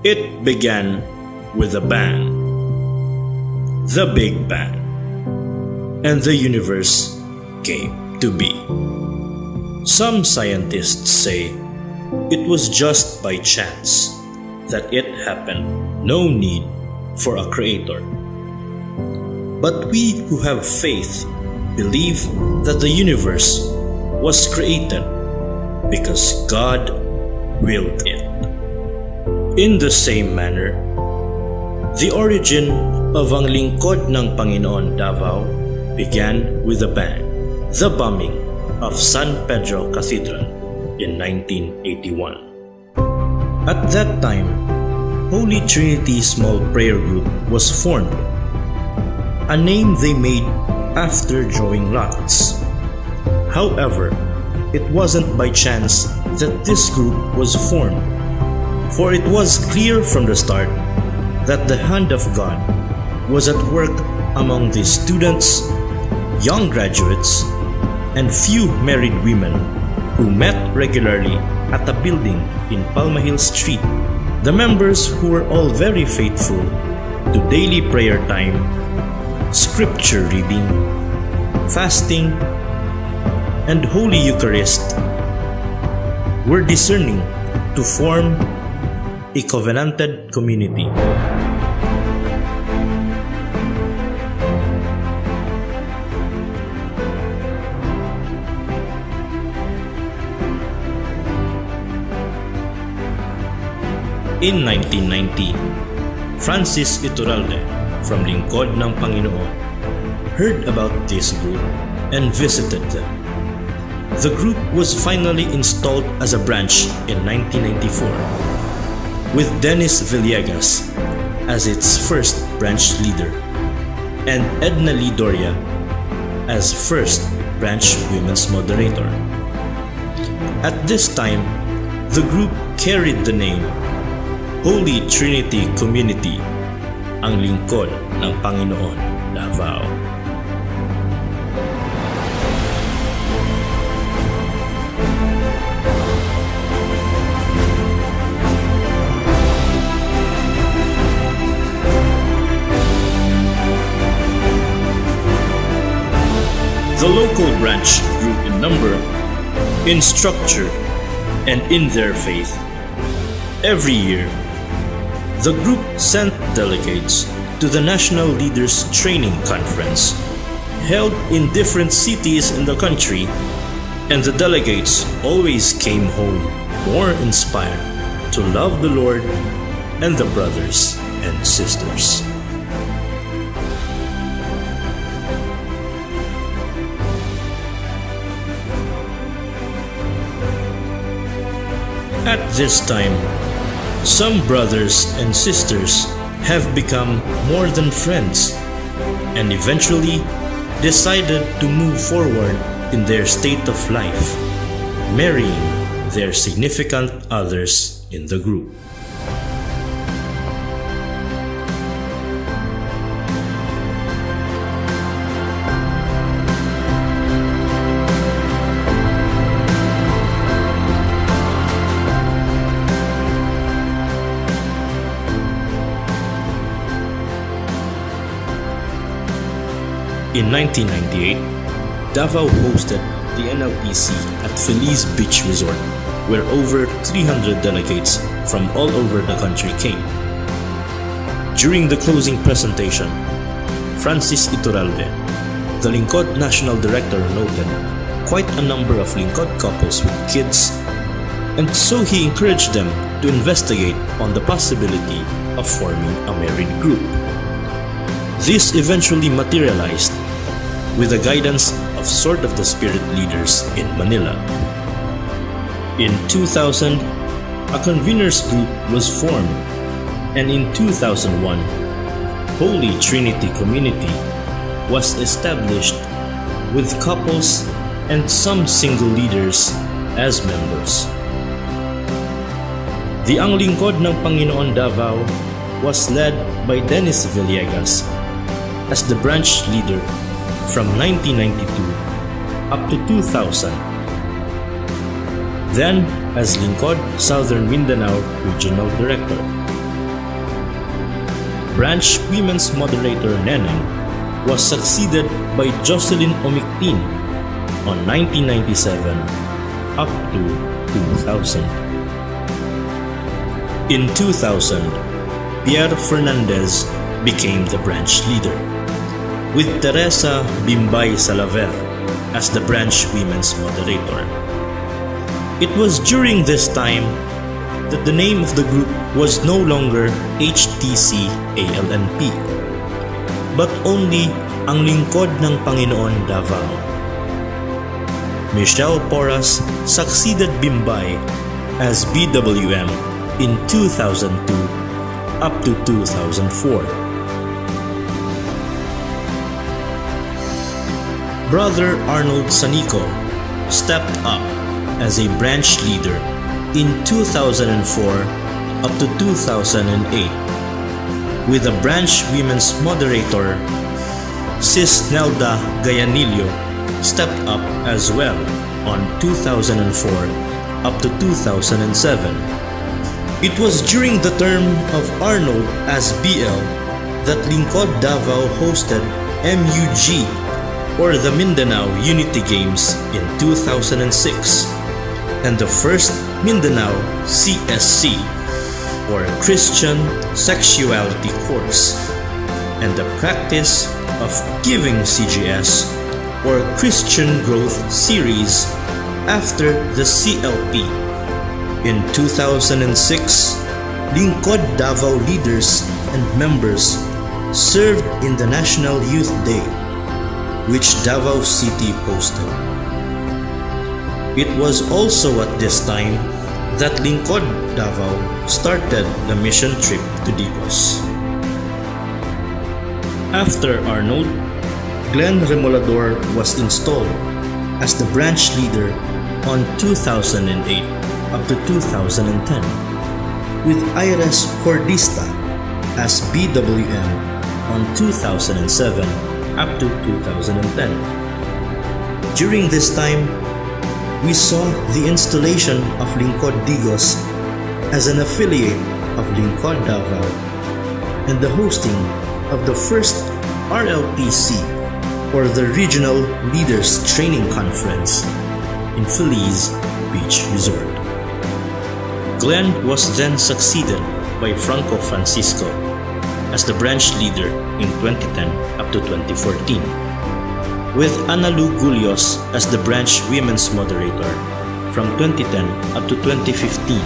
It began with a bang, the Big Bang, and the universe came to be. Some scientists say it was just by chance that it happened, no need for a creator. But we who have faith believe that the universe was created because God willed it. In the same manner, the origin of ang Lingkod ng Panginoon Davao began with a bang, the bombing of San Pedro Cathedral in 1981. At that time, Holy Trinity Small Prayer Group was formed, a name they made after drawing lots. However, it wasn't by chance that this group was formed, for it was clear from the start that the hand of God was at work among the students, young graduates, and few married women who met regularly at a building in Palma Hill Street. The members who were all very faithful to daily prayer time, scripture reading, fasting, and Holy Eucharist were discerning to form a covenanted community. In 1990, Francis Iturralde from Lingkod ng Panginoon heard about this group and visited them. The group was finally installed as a branch in 1994, with Dennis Villegas as its first branch leader and Edna Lee Doria as first branch women's moderator. At this time, the group carried the name Holy Trinity Community, ang Lingkod ng Panginoon Davao. The local branch grew in number, in structure, and in their faith. Every year, the group sent delegates to the National Leaders Training Conference, held in different cities in the country, and the delegates always came home more inspired to love the Lord and the brothers and sisters. At this time, some brothers and sisters have become more than friends and eventually decided to move forward in their state of life, marrying their significant others in the group. In 1998, Davao hosted the NLPC at Feliz Beach Resort, where over 300 delegates from all over the country came. During the closing presentation, Francis Iturralde, the Lingkod National Director, noted quite a number of Lingkod couples with kids, and so he encouraged them to investigate on the possibility of forming a married group. This eventually materialized with the guidance of Sword of the Spirit leaders in Manila. In 2000, a conveners group was formed, and in 2001, Holy Trinity Community was established with couples and some single leaders as members. The Ang Lingkod ng Panginoon Davao was led by Dennis Villegas as the branch leader from 1992 up to 2000. Then as Lingkod Southern Mindanao Regional Director. branch women's moderator Neneng was succeeded by Jocelyn Omictin on 1997 up to 2000. In 2000, Pierre Fernandez became the branch leader, with Teresa Bimbay Salaver as the branch women's moderator. It was during this time that the name of the group was no longer HTC ALNP, but only ang Lingkod ng Panginoon Davao. Michelle Porras succeeded Bimbay as BWM in 2002 up to 2004. Brother Arnold Sanico stepped up as a branch leader in 2004 up to 2008, with a branch women's moderator, Sis Nelda Gayanillo, stepped up as well on 2004 up to 2007. It was during the term of Arnold as BL that Lingkod Davao hosted MUG, or the Mindanao Unity Games, in 2006, and the first Mindanao CSC, or Christian Sexuality course, and the practice of Giving CGS, or Christian Growth Series, after the CLP. In 2006, Lingkod Davao leaders and members served in the National Youth Day, which Davao City hosted. It was also at this time that Lingkod Davao started the mission trip to Digos. After Arnold, Glenn Remolador was installed as the branch leader on 2008 up to 2010, with Iris Cordista as BWM on 2007 up to 2010. During this time, we saw the installation of Lingkod Digos as an affiliate of Lingkod Davao and the hosting of the first RLPC, or the Regional Leaders Training Conference, in Feliz Beach Resort. Glenn was then succeeded by Franco Francisco as the branch leader in 2010 up to 2014, with Analu Gulios as the branch women's moderator from 2010 up to 2015,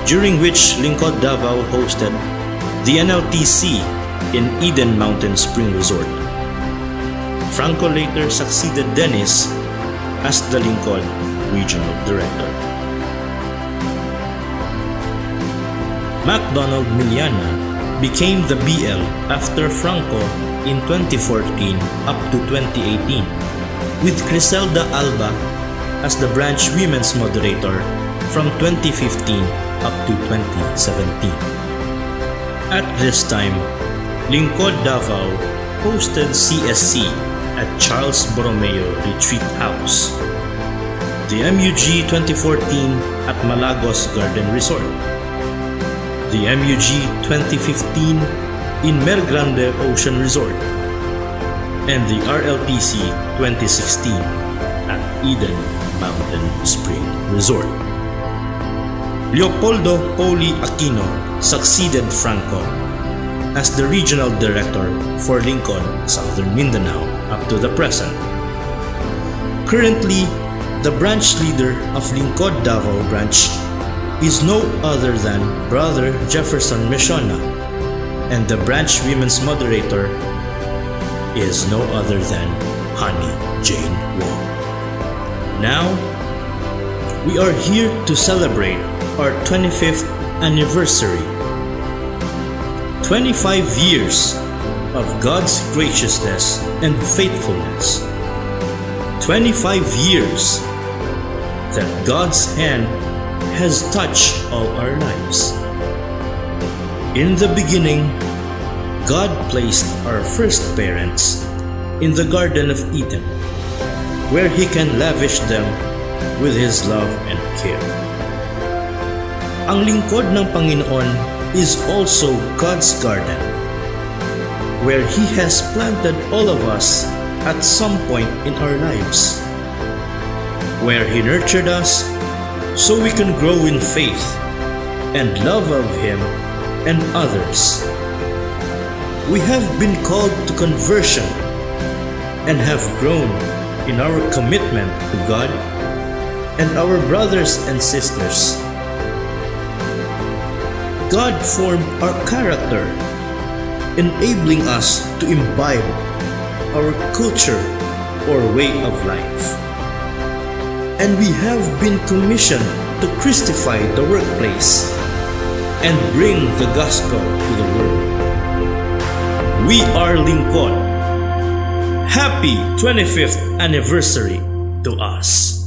during which Lingkod Davao hosted the NLTC in Eden Mountain Spring Resort. Franco later succeeded Dennis as the Lingkod Regional Director. MacDonald Miliana became the BL after Franco in 2014 up to 2018, with Criselda Alba as the branch women's moderator from 2015 up to 2017. At this time, Lingkod Davao hosted CSC at Charles Borromeo Retreat House, the MUG 2014 at Malagos Garden Resort, the MUG 2015 in Mer Grande Ocean Resort, and the RLPC 2016 at Eden Mountain Spring Resort. Leopoldo Poli Aquino succeeded Franco as the Regional Director for Lingkod Southern Mindanao up to the present. Currently, the branch leader of Lingkod Davao branch is no other than Brother Jefferson Meshona, and the branch women's moderator is no other than Honey Jane Wong. Now, we are here to celebrate our 25th anniversary. 25 years of God's graciousness and faithfulness. 25 years that God's hand has touched all our lives. In the beginning, God placed our first parents in the Garden of Eden, where He can lavish them with His love and care. Ang lingkod ng Panginoon is also God's garden, where He has planted all of us at some point in our lives, where He nurtured us so we can grow in faith and love of Him and others. We have been called to conversion and have grown in our commitment to God and our brothers and sisters. God formed our character, enabling us to imbibe our culture or way of life. And we have been commissioned to Christify the workplace and bring the gospel to the world. We are Lingkod. Happy 25th anniversary to us.